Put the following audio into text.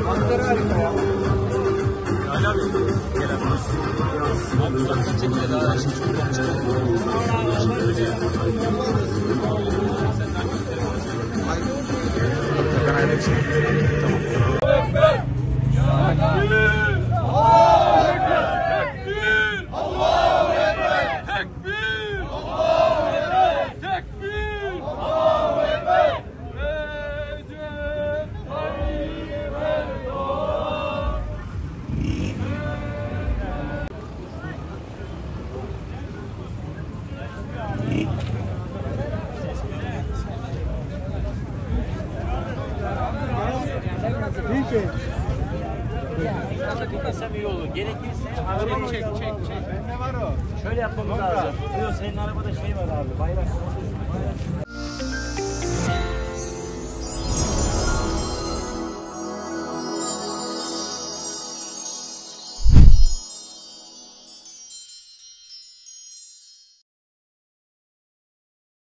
Manzara harika ya. Ali abi. Gel abi. Abi uzaktan çekile daha şimdi çok bakacağım. Bilmesem iyi olur. Gerekirse arabayı çek. Bende var o. Şöyle yapmamız lazım. Senin arabada şey var abi. Bayrak.